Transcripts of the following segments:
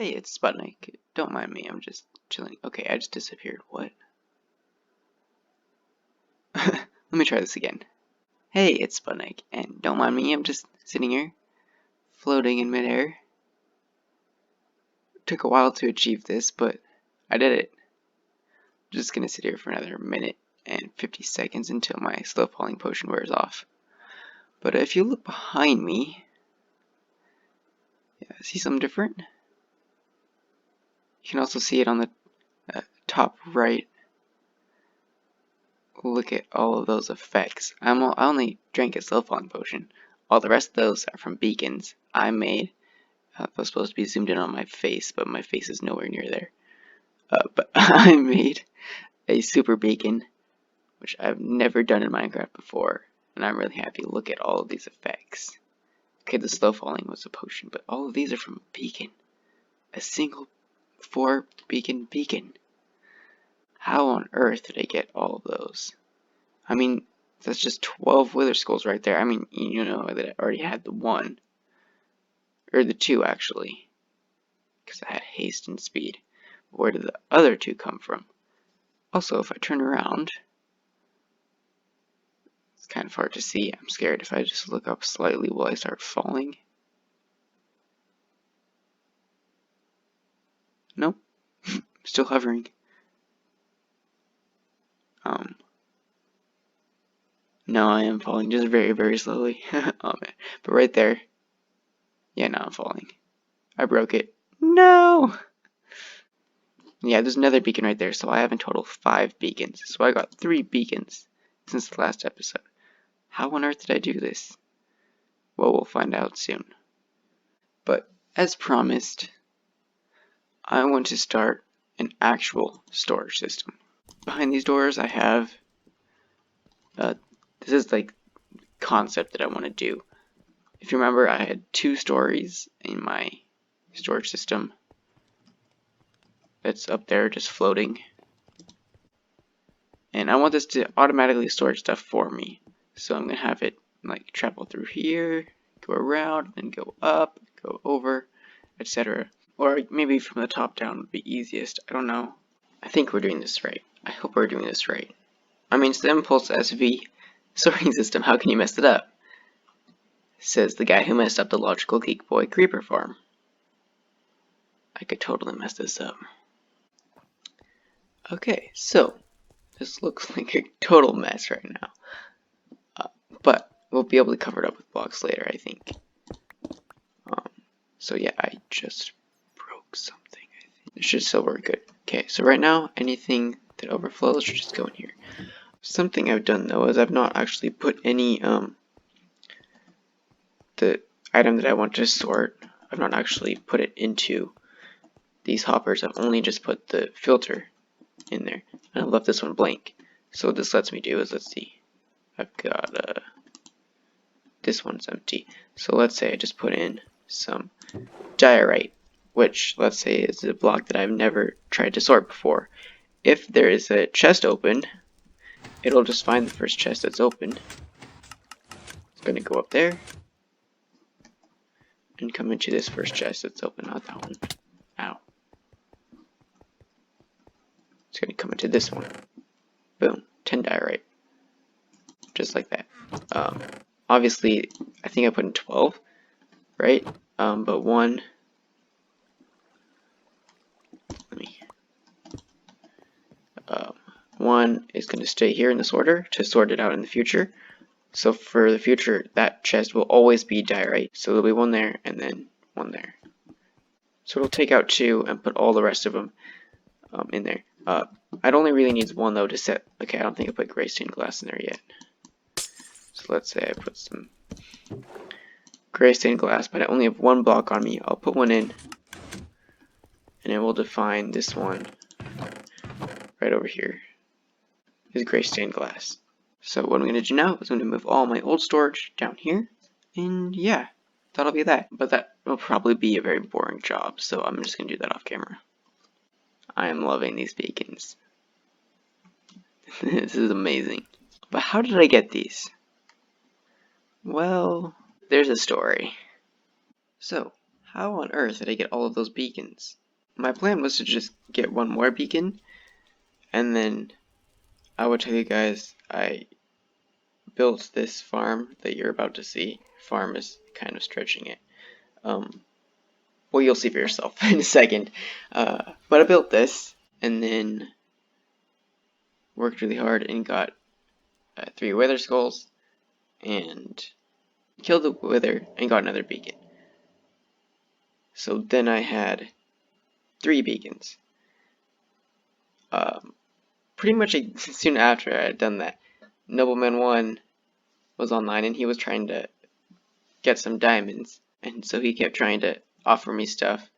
Hey, it's Spudnik. Don't mind me, I'm just chilling. Okay, I just disappeared. What? Let me try this again. Hey, it's Spudnik, and don't mind me, I'm just sitting here, floating in midair. Took a while to achieve this, but I did it. Just gonna sit here for another minute and 50 seconds until my slow falling potion wears off. But if you look behind me, yeah, see something different? You can also see it on the top right. Look at all of those effects. I only drank a slow falling potion. All the rest of those are from beacons I made. That was supposed to be zoomed in on my face, but my face is nowhere near there. But I made a super beacon, which I've never done in Minecraft before, and I'm really happy. Look at all of these effects. Okay, the slow falling was a potion, but all of these are from a beacon. A single 4 beacon. How on earth did I get all of those? I mean, that's just 12 wither skulls right there. I mean, you know that I already had the 1. Or the 2, actually. Because I had haste and speed. But where did the other 2 come from? Also, if I turn around, it's kind of hard to see. I'm scared if I just look up slightly will I start falling. Nope. Still hovering. No, I am falling just very, very slowly. Oh man. But right there. Yeah, now I'm falling. I broke it. No! Yeah, there's another beacon right there, so I have in total 5 beacons. So I got 3 beacons since the last episode. How on earth did I do this? Well, we'll find out soon. But as promised, I want to start an actual storage system. Behind these doors I have, this is like the concept that I want to do. If you remember, I had 2 stories in my storage system. That's up there just floating. And I want this to automatically store stuff for me. So I'm going to have it like travel through here, go around, then go up, go over, etc. Or maybe from the top down would be easiest. I don't know. I think we're doing this right. I hope we're doing this right. I mean, it's the Impulse SV sorting system. How can you mess it up? Says the guy who messed up the Logical Geek Boy Creeper farm. I could totally mess this up. Okay, so this looks like a total mess right now. But we'll be able to cover it up with blocks later, I think. So yeah, I just broke something. I think it should still work good. Okay, so right now, anything that overflows should just go in here. Something I've done though is I've not actually put any the item that I want to sort. I've not actually put it into these hoppers. I've only just put the filter in there, and I left this one blank. So what this lets me do is, let's see, I've got this one's empty. So let's say I just put in some diorite, which let's say is a block that I've never tried to sort before. If there is a chest open, it'll just find the first chest that's open. It's going to go up there and come into this first chest that's open, not that one. Ow. It's going to come into this one. Boom, 10 diorite. Just like that. Obviously, I think I put in 12, right? But one is going to stay here in this order to sort it out in the future. So for the future, that chest will always be diorite. So there'll be one there and then one there. So it'll take out 2 and put all the rest of them in there. It only really needs 1 though to set. Okay, I don't think I put gray stained glass in there yet. So let's say I put some gray stained glass, but I only have 1 block on me. I'll put 1 in, and it will define this one right over here. Is gray stained glass. So what I'm going to do now is I'm going to move all my old storage down here, and yeah, that'll be that. But that will probably be a very boring job, so I'm just going to do that off camera. I am loving these beacons. This is amazing. But how did I get these? Well, there's a story. So, How on earth did I get all of those beacons? My plan was to just get one more beacon, and then I would tell you guys I built this farm that you're about to see. Farm is kind of stretching it. Well, you'll see for yourself in a second. But I built this, and then worked really hard and got 3 wither skulls, and killed the wither and got another beacon. So then I had 3 beacons. Pretty much soon after I had done that, Nobleman 1 was online and he was trying to get some diamonds, and so he kept trying to offer me stuff.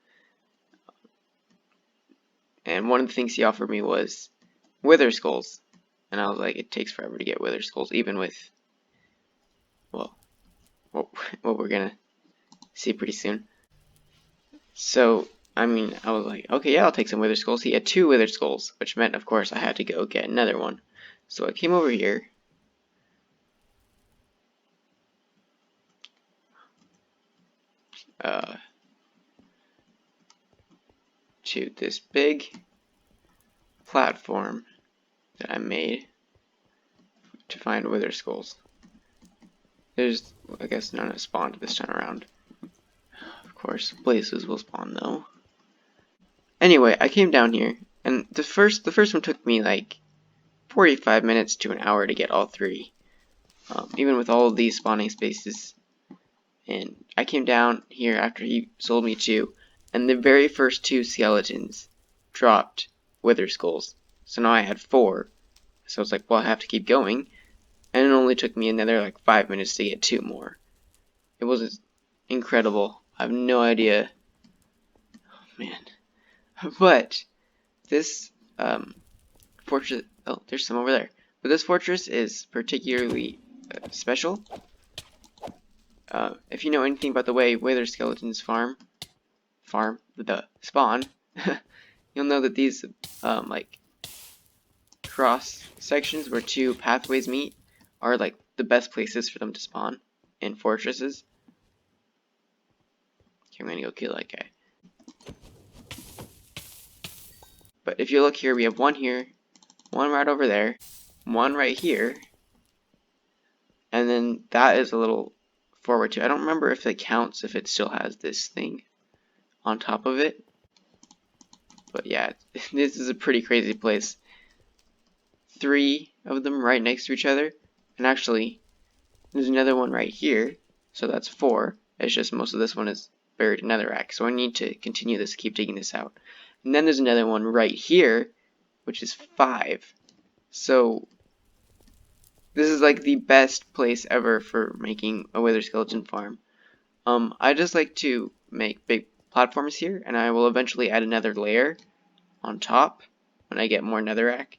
And one of the things he offered me was wither skulls, and I was like, it takes forever to get wither skulls, even with, well, what we're gonna see pretty soon. So I mean, I was like, okay, yeah, I'll take some wither skulls. He had 2 wither skulls, which meant, of course, I had to go get another one. So I came over here. To this big platform that I made to find wither skulls. There's, I guess, none have spawned this time around. Of course, places will spawn though. Anyway, I came down here, and the first one took me like 45 minutes to an hour to get all 3, even with all of these spawning spaces. And I came down here after he sold me 2, and the very first 2 skeletons dropped wither skulls. So now I had 4. So I was like, well, I have to keep going. And it only took me another like 5 minutes to get 2 more. It was incredible. I have no idea. Oh, man. But this fortress, oh, there's some over there. But this fortress is particularly special. If you know anything about the way wither skeletons spawn, you'll know that these like cross sections where 2 pathways meet are like the best places for them to spawn in fortresses. Okay, I'm gonna go kill that guy. But if you look here, we have 1 here, 1 right over there, 1 right here, and then that is a little forward too. I don't remember if it counts if it still has this thing on top of it. But yeah, this is a pretty crazy place. 3 of them right next to each other, and actually there's another one right here, so that's 4. It's just most of this one is buried in netherrack, so I need to continue this, keep digging this out. And then there's another one right here, which is 5. So this is like the best place ever for making a wither skeleton farm. I just like to make big platforms here, and I will eventually add another layer on top when I get more netherrack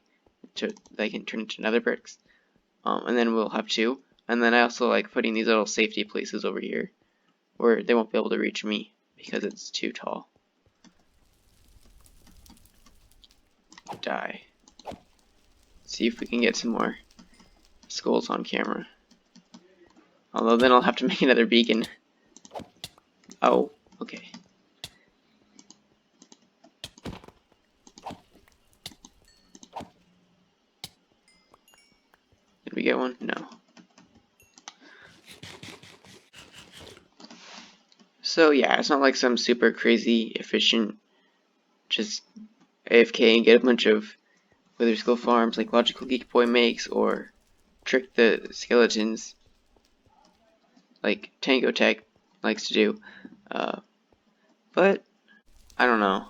that I can turn into nether bricks. And then we'll have 2. And then I also like putting these little safety places over here where they won't be able to reach me because it's too tall. Die. See if we can get some more skulls on camera. Although then I'll have to make another beacon. Oh, okay. Did we get one? No. So yeah, it's not like some super crazy efficient just AFK and get a bunch of wither skull farms like Logical Geek Boy makes, or trick the skeletons like Tango Tech likes to do. But I don't know.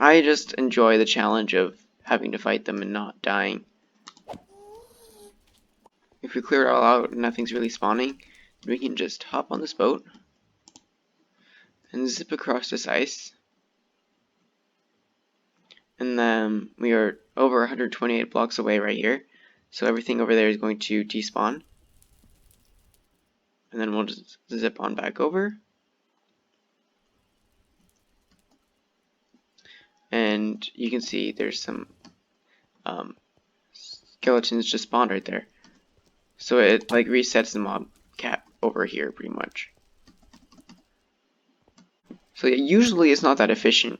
I just enjoy the challenge of having to fight them and not dying. If we clear it all out and nothing's really spawning, we can just hop on this boat and zip across this ice. And then we are over 128 blocks away right here, so everything over there is going to despawn. And then we'll just zip on back over. And you can see there's some skeletons just spawned right there. So it like resets the mob cap over here pretty much. So usually it's not that efficient.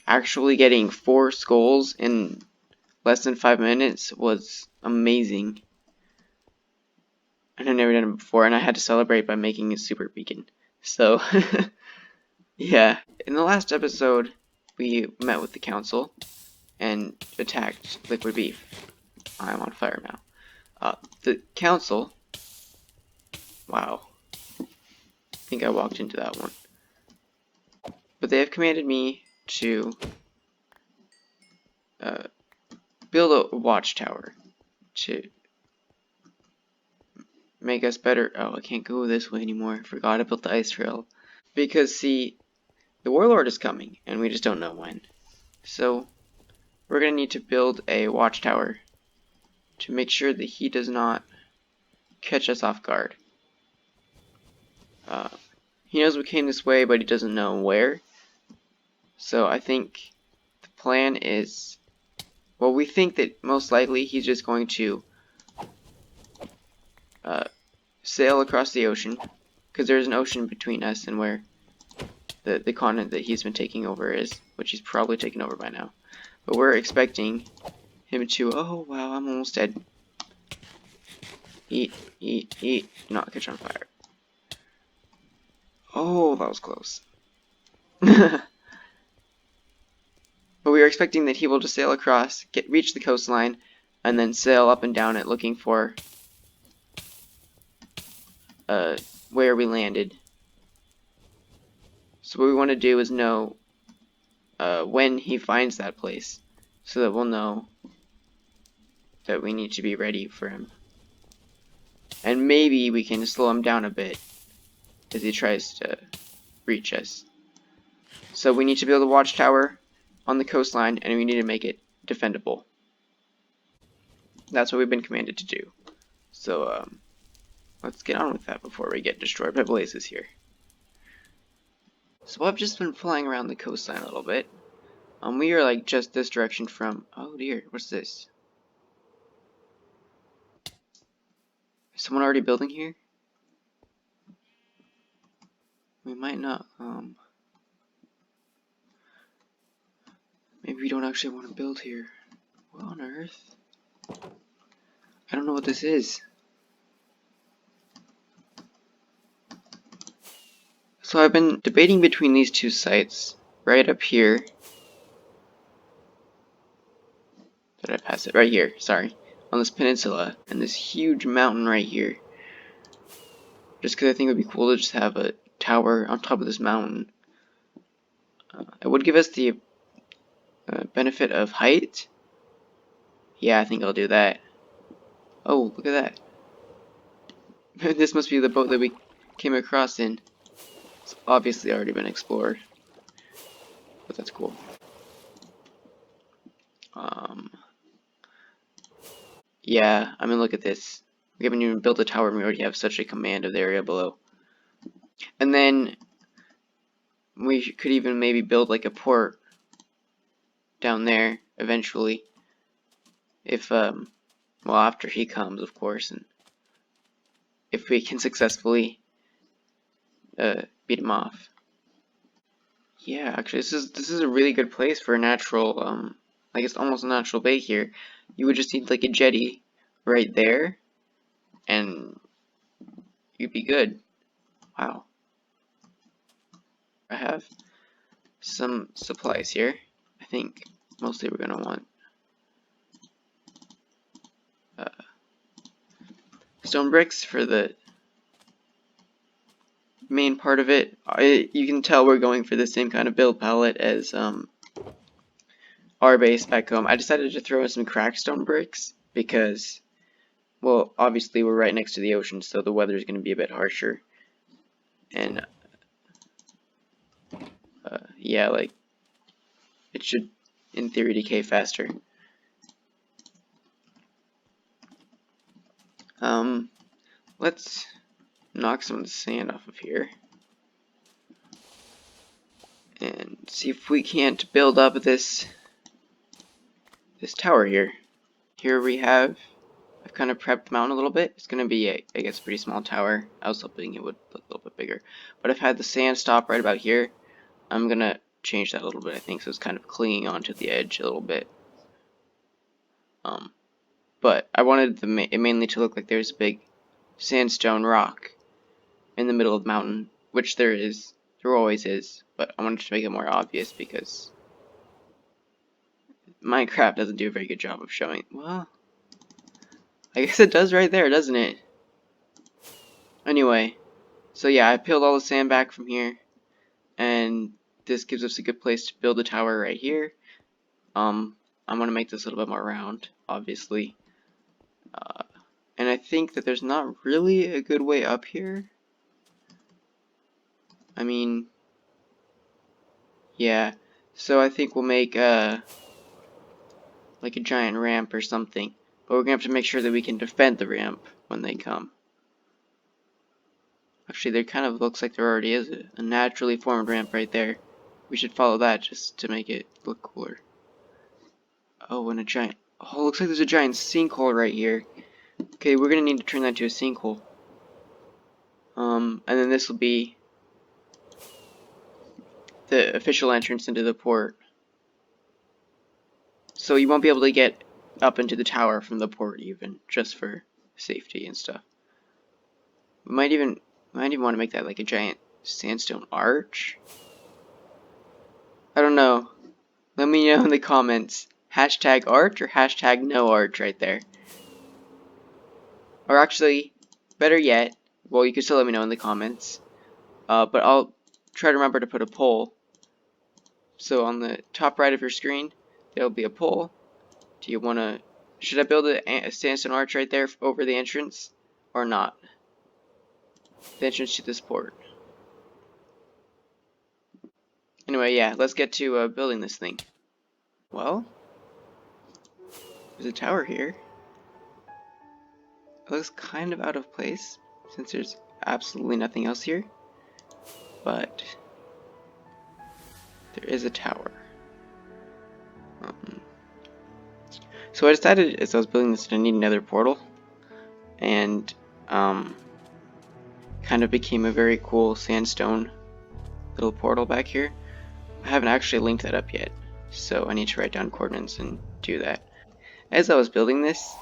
Actually getting 4 skulls in less than 5 minutes was amazing. And I've never done it before, and I had to celebrate by making a super beacon. So, yeah. In the last episode, we met with the council and attacked Liquid Beef. I'm on fire now. The council... Wow. I think I walked into that one. But they have commanded me to build a watchtower to make us better. Oh, I can't go this way anymore. Forgot about the ice trail. Because, see, the Warlord is coming, and we just don't know when. So, we're going to need to build a watchtower to make sure that he does not catch us off guard. He knows we came this way, but he doesn't know where. So, I think the plan is... Well, we think that most likely he's just going to sail across the ocean, because there's an ocean between us and where the continent that he's been taking over is, which he's probably taken over by now. But we're expecting him to... Oh, wow, I'm almost dead. Eat, eat, eat. Not catch on fire. Oh, that was close. But we are expecting that he will just sail across, reach the coastline, and then sail up and down it looking for where we landed. So what we want to do is know when he finds that place, so that we'll know that we need to be ready for him. And maybe we can slow him down a bit as he tries to reach us. So we need to build a watchtower on the coastline, and we need to make it defendable. That's what we've been commanded to do. So let's get on with that before we get destroyed by blazes here. So I've just been flying around the coastline a little bit. We are like just this direction from... Oh dear, what's this? Is someone already building here? We might not, maybe we don't actually want to build here. What on earth? I don't know what this is. So I've been debating between these two sites, right up here. Did I pass it? Right here, sorry. On this peninsula, and this huge mountain right here. Just because I think it would be cool to just have a tower on top of this mountain. It would give us the benefit of height. Yeah, I think I'll do that. Oh, look at that. This must be the boat that we came across in. It's obviously already been explored. But that's cool. Yeah, I mean, look at this. We haven't even built a tower and we already have such a command of the area below. And then we could even maybe build like a port down there eventually. If, well, after he comes, of course, and if we can successfully beat him off. Yeah, actually, this is a really good place for a natural, like it's almost a natural bay here. You would just need like a jetty right there, and you'd be good. Wow. I have some supplies here. I think mostly we're gonna want stone bricks for the main part of it. You can tell we're going for the same kind of build palette as our base back home. I decided to throw in some cracked stone bricks because, well, obviously we're right next to the ocean, so the weather is going to be a bit harsher. And yeah, like it should, in theory, decay faster. Let's knock some of the sand off of here and see if we can't build up this tower here. Here we have, I've kind of prepped the mountain a little bit. It's going to be, I guess, a pretty small tower. I was hoping it would look a little bit bigger. But I've had the sand stop right about here. I'm going to change that a little bit, I think, so it's kind of clinging onto the edge a little bit. But I wanted it mainly to look like there's a big sandstone rock in the middle of the mountain, which there is. There always is. But I wanted to make it more obvious because Minecraft doesn't do a very good job of showing. Well, I guess it does right there, doesn't it? Anyway, so yeah, I peeled all the sand back from here, and this gives us a good place to build a tower right here. I'm gonna make this a little bit more round, obviously, and I think that there's not really a good way up here. I mean, yeah, so I think we'll make like a giant ramp or something, but we're gonna have to make sure that we can defend the ramp when they come. Actually, there kind of looks like there already is a naturally formed ramp right there. We should follow that just to make it look cooler. Oh, and a giant... Oh, looks like there's a giant sinkhole right here. Okay, we're gonna need to turn that to a sinkhole. And then this will be the official entrance into the port. So you won't be able to get up into the tower from the port even, just for safety and stuff. We might even want to make that like a giant sandstone arch. I don't know. Let me know in the comments. Hashtag arch or hashtag no arch right there. Or actually, better yet, well, you can still let me know in the comments. But I'll try to remember to put a poll. So on the top right of your screen, there'll be a poll. Do you want to... Should I build a sandstone arch right there over the entrance? Or not? The entrance to this port. Anyway, yeah, let's get to building this thing. Well, there's a tower here. It looks kind of out of place since there's absolutely nothing else here. But there is a tower. So I decided as I was building this that I need another portal. And kind of became a very cool sandstone little portal back here. I haven't actually linked that up yet, so I need to write down coordinates and do that. As I was building this,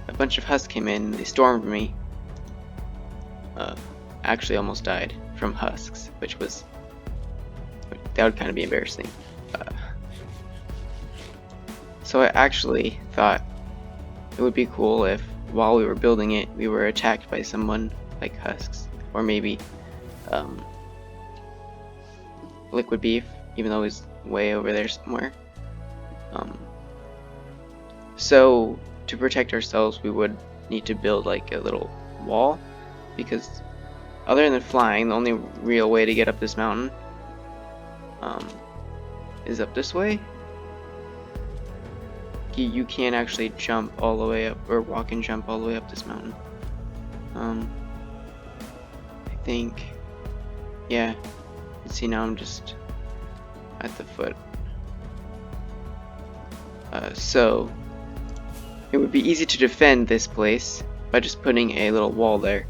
a bunch of husks came in and they stormed me. Actually almost died from husks, which was... that would kind of be embarrassing. So I actually thought it would be cool if, while we were building it, we were attacked by someone like husks, or maybe liquid beef, even though he's way over there somewhere. So to protect ourselves, we would need to build like a little wall, because other than flying, the only real way to get up this mountain is up this way. You can't actually jump all the way up, or walk and jump all the way up this mountain. I think, yeah. Let's see, now I'm just at the foot. So it would be easy to defend this place by just putting a little wall there,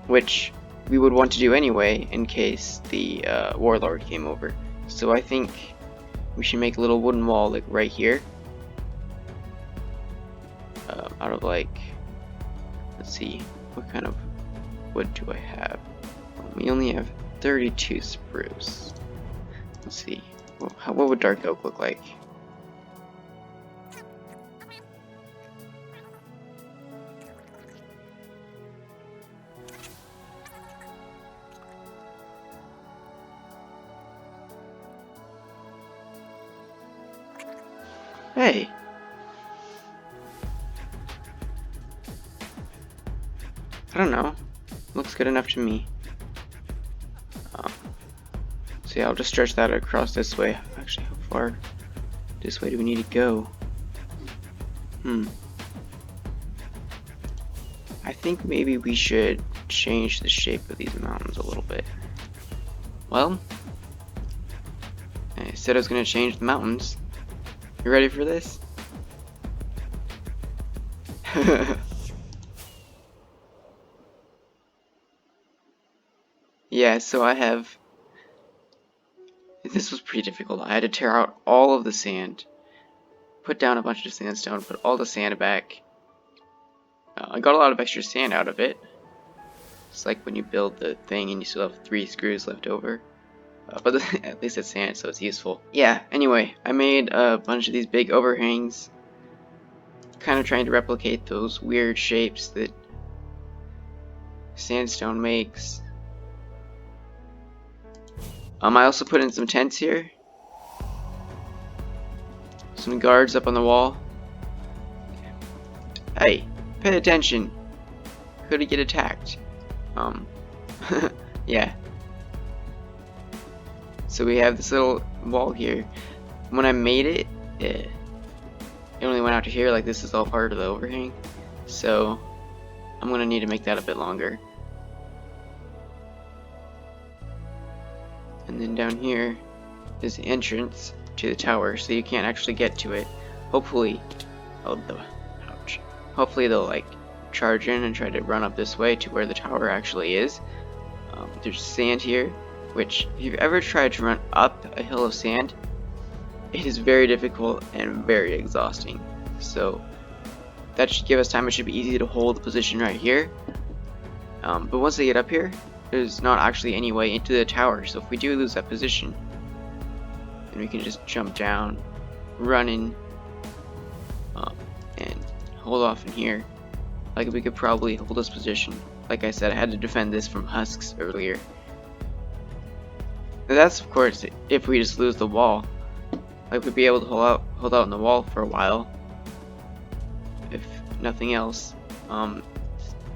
which we would want to do anyway in case the Warlord came over. So I think we should make a little wooden wall like right here, out of like, let's see, what kind of wood do I have? We only have 32 spruce. Let's see, what would dark oak look like? Hey! I don't know. Looks good enough to me. So yeah, I'll just stretch that across this way. Actually, how far this way do we need to go? I think maybe we should change the shape of these mountains a little bit. Well, I said I was going to change the mountains. You ready for this? Yeah, so I have. This was pretty difficult. I had to tear out all of the sand, put down a bunch of sandstone, put all the sand back. I got a lot of extra sand out of it. It's like when you build the thing and you still have 3 screws left over. But at least it's sand, so it's useful. Yeah, anyway, I made a bunch of these big overhangs, kind of trying to replicate those weird shapes that sandstone makes. I also put in some tents here, some guards up on the wall. Hey, pay attention. Could get attacked. Yeah. So we have this little wall here. When I made it, it only went out to here. Like, this is all part of the overhang. So I'm gonna need to make that a bit longer. And then down here is the entrance to the tower, so you can't actually get to it. Hopefully, ouch. Hopefully they'll like charge in and try to run up this way to where the tower actually is. There's sand here, which if you've ever tried to run up a hill of sand, it is very difficult and very exhausting. So that should give us time. It should be easy to hold the position right here. But once they get up here, there's not actually any way into the tower. So if we do lose that position, then we can just jump down, run in, and hold off in here. Like, we could probably hold this position. Like I said, I had to defend this from husks earlier. And that's, of course, if we just lose the wall. Like, we'd be able to hold out on the wall for a while, if nothing else.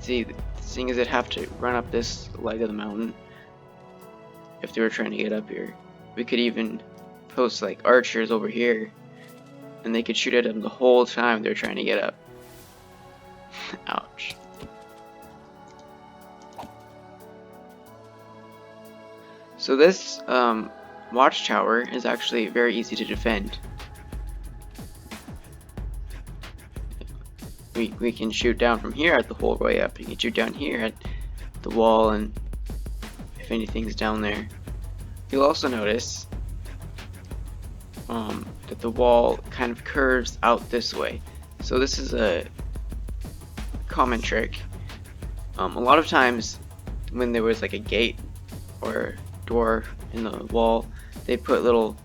Seeing as they'd have to run up this leg of the mountain if they were trying to get up here. We could even post like archers over here, and they could shoot at them the whole time they're trying to get up. Ouch. So this watchtower is actually very easy to defend. We can shoot down from here at the whole way up. You can shoot down here at the wall, and if anything's down there. You'll also notice that the wall kind of curves out this way. So this is a common trick. A lot of times when there was like a gate or door in the wall, they put little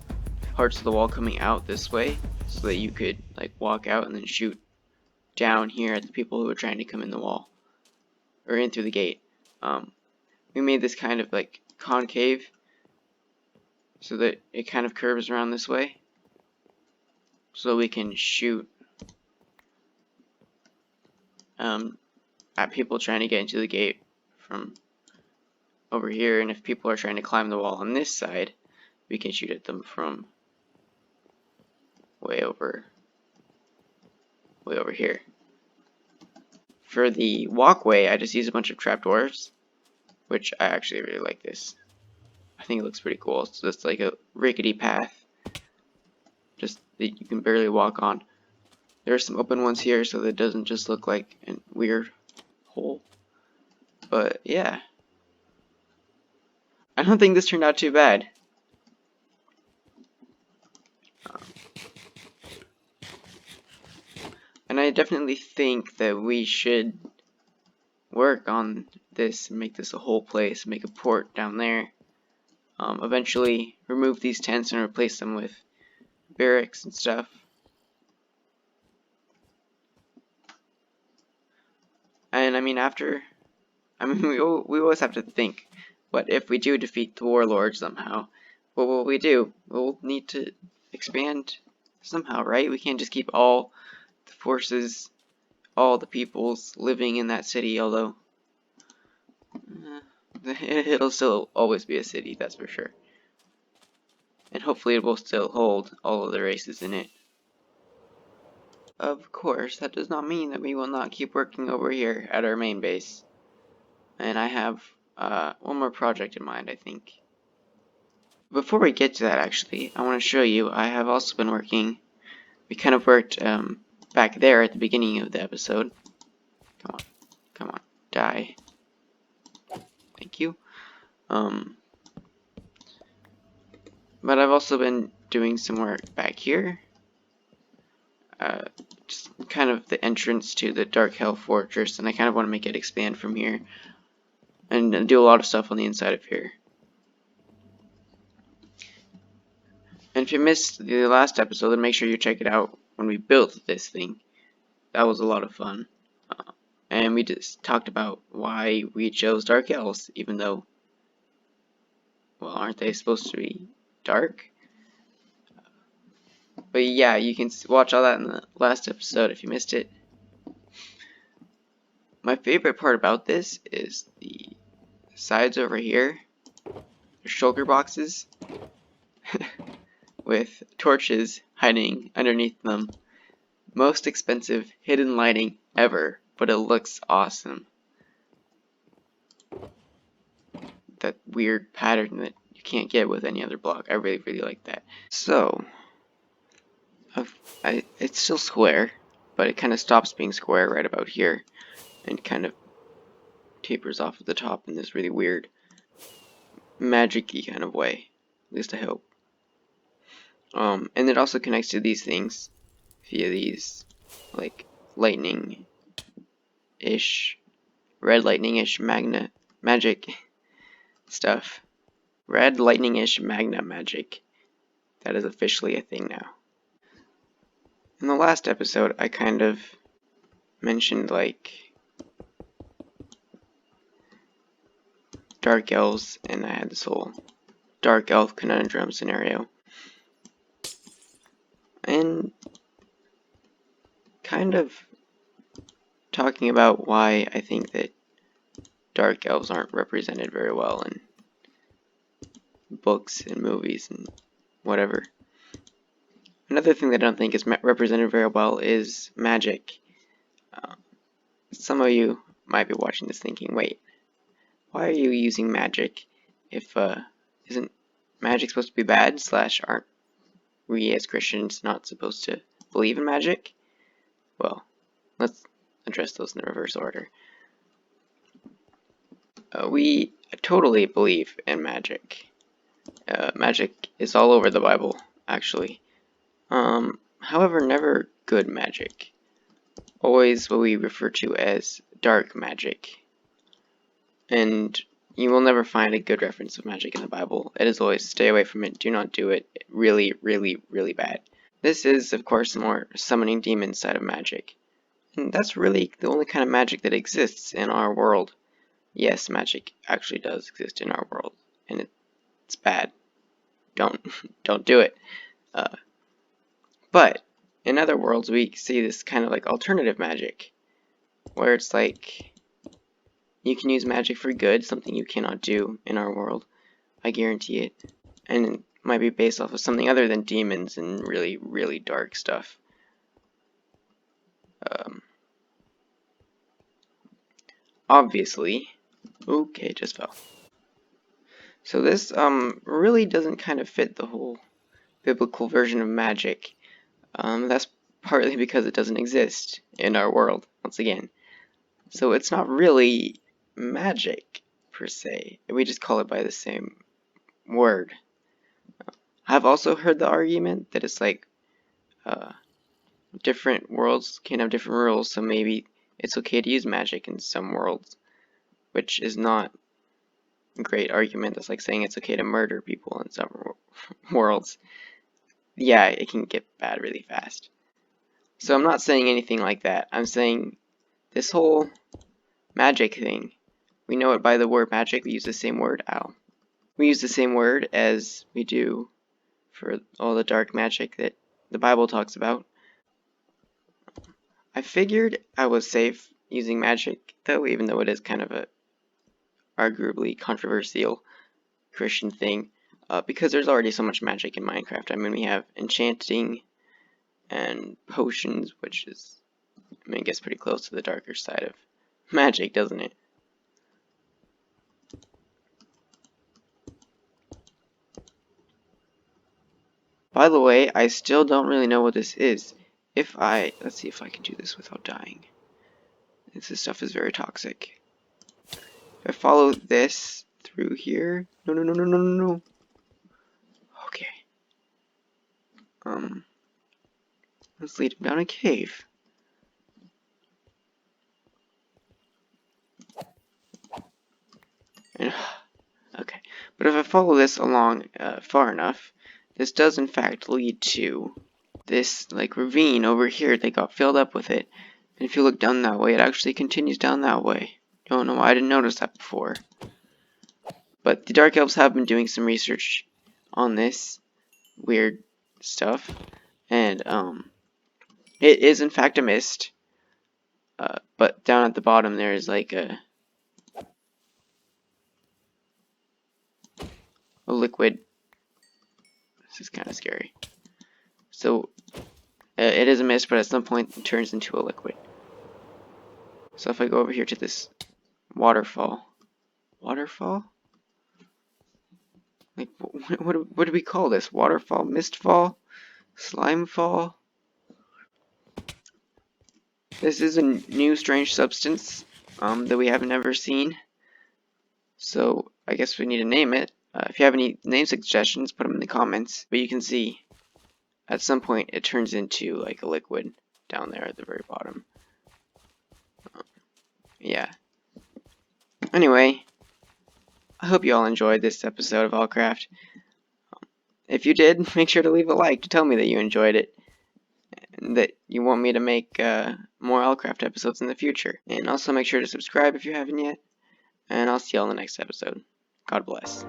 parts of the wall coming out this way so that you could like walk out and then shoot down here at the people who are trying to come in the wall or in through the gate. We made this kind of like concave so that it kind of curves around this way so we can shoot at people trying to get into the gate from over here, and if people are trying to climb the wall on this side, we can shoot at them from way over here. For the walkway, I just use a bunch of trapdoors, which I actually really like this. I think it looks pretty cool. So it's like a rickety path, just that you can barely walk on. There are some open ones here so that it doesn't just look like a weird hole. But yeah, I don't think this turned out too bad. And I definitely think that we should work on this and make this a whole place, make a port down there. Eventually remove these tents and replace them with barracks and stuff. And I mean, we always have to think, what if we do defeat the Warlord somehow? What will we do? We'll need to expand somehow, right? We can't just keep all the forces, all the peoples living in that city, although it'll still always be a city, that's for sure. And hopefully it will still hold all of the races in it. Of course, that does not mean that we will not keep working over here at our main base. And I have one more project in mind, I think. Before we get to that, actually, I want to show you, I have also been working, we kind of worked back there at the beginning of the episode. Come on, die. Thank you. But I've also been doing some work back here. Just kind of the entrance to the Dark Hell Fortress, and I kind of want to make it expand from here. And do a lot of stuff on the inside of here. And if you missed the last episode, then make sure you check it out when we built this thing. That was a lot of fun. And we just talked about why we chose Dark Elves, even though, well, aren't they supposed to be dark? But yeah, you can watch all that in the last episode if you missed it. My favorite part about this is the sides over here. They're shulker boxes with torches hiding underneath them. Most expensive hidden lighting ever, but it looks awesome. That weird pattern that you can't get with any other block. I really like that. So, it's still square, but it kind of stops being square right about here and kind of tapers off at the top in this really weird magic-y kind of way. At least I hope. And it also connects to these things via these, like, lightning-ish, red lightning-ish magic stuff. Red lightning-ish magna magic. That is officially a thing now. In the last episode, I kind of mentioned, like, dark elves, and I had this whole dark elf conundrum scenario. And kind of talking about why I think that dark elves aren't represented very well in books and movies and whatever. Another thing that I don't think is represented very well is magic. Some of you might be watching this thinking, wait, why are you using magic if isn't magic supposed to be bad, / aren't we as Christians not supposed to believe in magic? Well, let's address those in the reverse order. We totally believe in magic. Magic is all over the Bible, actually. However, never good magic. Always what we refer to as dark magic. And you will never find a good reference of magic in the Bible. It is always stay away from it, do not do it, really bad. This is, of course, the more summoning demons side of magic. And that's really the only kind of magic that exists in our world. Yes, magic actually does exist in our world, and it's bad. Don't do it. But in other worlds, we see this kind of like alternative magic, where it's like you can use magic for good, something you cannot do in our world. I guarantee it. And it might be based off of something other than demons and really dark stuff. Obviously, okay, just fell. So this really doesn't kind of fit the whole biblical version of magic. That's partly because it doesn't exist in our world, once again. So it's not really magic, per se. We just call it by the same word. I've also heard the argument that it's like different worlds can have different rules, so maybe it's okay to use magic in some worlds, which is not a great argument. That's like saying it's okay to murder people in some worlds. Yeah, it can get bad really fast. So I'm not saying anything like that. I'm saying this whole magic thing, we know it by the word magic. We use the same word, we use the same word as we do for all the dark magic that the Bible talks about. I figured I was safe using magic, though, even though it is kind of a arguably controversial Christian thing, because there's already so much magic in Minecraft. I mean, we have enchanting and potions, which is, I mean, it gets pretty close to the darker side of magic, doesn't it? By the way, I still don't really know what this is. let's see if I can do this without dying. This stuff is very toxic. If I follow this through here, no. Okay. Let's lead him down a cave. And, okay, but if I follow this along far enough, this does in fact lead to this like ravine over here. They got filled up with it, and if you look down that way, it actually continues down that way. Don't know why I didn't notice that before. But the Dark Elves have been doing some research on this weird stuff, and it is in fact a mist. But down at the bottom there is like a liquid. This is kind of scary. So it is a mist, but at some point it turns into a liquid. So if I go over here to this waterfall, like what do we call this? Waterfall, mistfall, slimefall. This is a new strange substance that we have never seen. So I guess we need to name it. If you have any name suggestions, put them in the comments. But you can see at some point it turns into like a liquid down there at the very bottom. Yeah. Anyway, I hope you all enjoyed this episode of Allcraft. If you did, make sure to leave a like to tell me that you enjoyed it, and that you want me to make more Allcraft episodes in the future. And also make sure to subscribe if you haven't yet, and I'll see you all in the next episode. God bless.